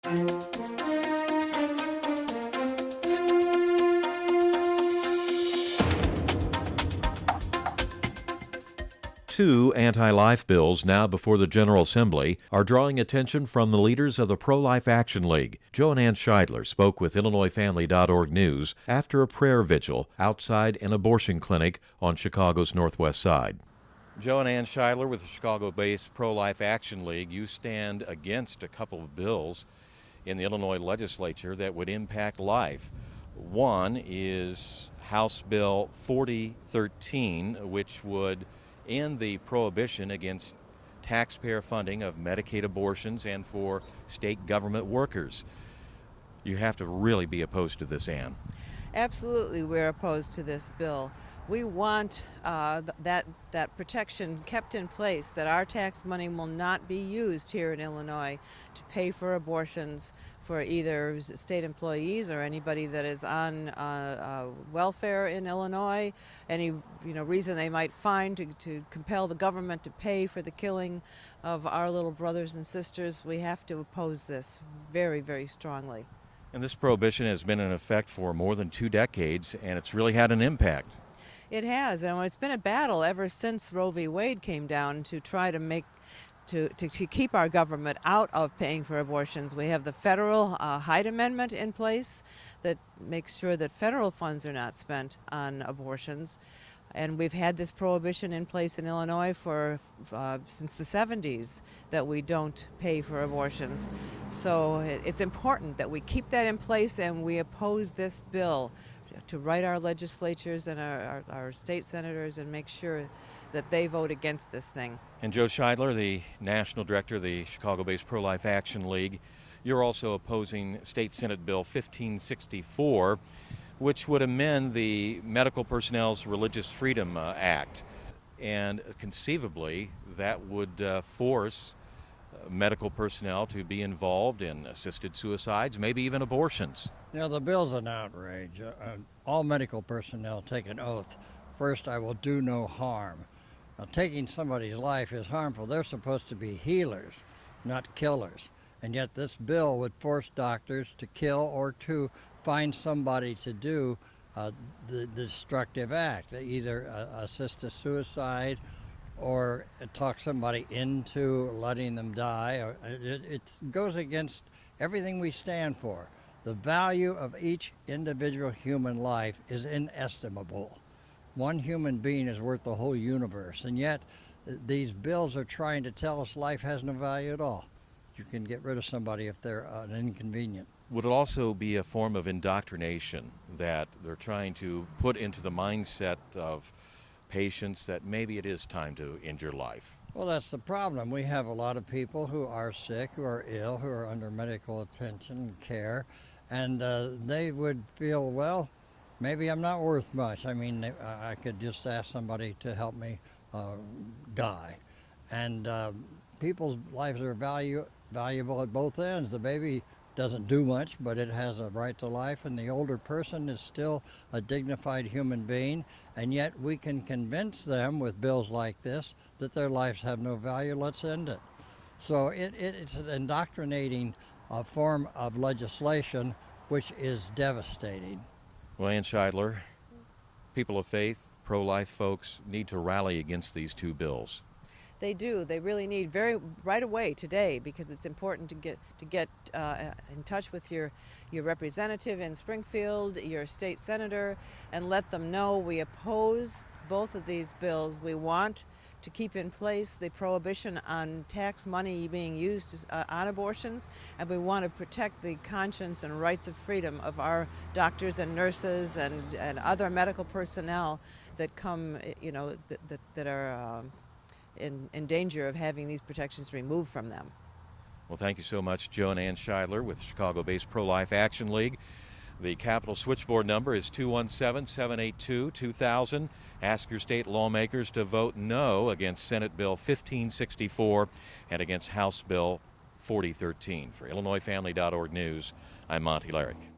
Two anti-life bills now before the General Assembly are drawing attention from the leaders of the Pro-Life Action League. Joe and Ann Schiedler spoke with IllinoisFamily.org News after a prayer vigil outside an abortion clinic on Chicago's northwest side. Joe and Ann Schiedler with the Chicago-based Pro-Life Action League, you stand against a couple of bills in the Illinois legislature that would impact life. One is House Bill 4013, which would end the prohibition against taxpayer funding of Medicaid abortions and for state government workers. You have to really be opposed to this, Ann. Absolutely, we're opposed to this bill. We want that protection kept in place, that our tax money will not be used here in Illinois to pay for abortions for either state employees or anybody that is on welfare in Illinois. Any reason they might find to compel the government to pay for the killing of our little brothers and sisters. We have to oppose this very, very strongly. And this prohibition has been in effect for more than 2 decades, and it's really had an impact. It has, and it's been a battle ever since Roe v. Wade came down to try to keep our government out of paying for abortions. We have the federal Hyde Amendment in place that makes sure that federal funds are not spent on abortions. And we've had this prohibition in place in Illinois since the 70s that we don't pay for abortions. So it's important that we keep that in place, and we oppose this bill to write our legislatures and our state senators and make sure that they vote against this thing. And Joe Schiedler, the national director of the Chicago-based Pro-Life Action League, you're also opposing State Senate Bill 1564, which would amend the Medical Personnel's Religious Freedom Act. And conceivably, that would force medical personnel to be involved in assisted suicides, maybe even abortions. The bill's an outrage. All medical personnel take an oath. First, I will do no harm. Now, taking somebody's life is harmful. They're supposed to be healers, not killers. And yet this bill would force doctors to kill or to find somebody to do the destructive act, either assist a suicide or talk somebody into letting them die. It goes against everything we stand for. The value of each individual human life is inestimable. One human being is worth the whole universe, and yet these bills are trying to tell us life has no value at all. You can get rid of somebody if they're an inconvenient. Would it also be a form of indoctrination that they're trying to put into the mindset of patients that maybe it is time to end your life? Well, that's the problem. We have a lot of people who are sick, who are ill, who are under medical attention and care, and they would feel, well, maybe I'm not worth much. I mean, I could just ask somebody to help me die. And people's lives are valuable at both ends. The baby doesn't do much, but it has a right to life, and the older person is still a dignified human being, and yet we can convince them with bills like this that their lives have no value. Let's end it. So it's an indoctrinating form of legislation which is devastating. Well, Ann Schiedler, people of faith, pro-life folks need to rally against these 2 bills. They do. They really need right away today, because it's important to get in touch with your representative in Springfield, your state senator, and let them know we oppose both of these bills. We want to keep in place the prohibition on tax money being used on abortions, and we want to protect the conscience and rights of freedom of our doctors and nurses and other medical personnel that come, that are in danger of having these protections removed from them. Well, thank you so much, Joe and Ann Schiedler with the Chicago-based Pro-Life Action League. The Capitol switchboard number is 217-782-2000. Ask your state lawmakers to vote no against Senate Bill 1564 and against House Bill 4013. For IllinoisFamily.org News, I'm Monty Larrick.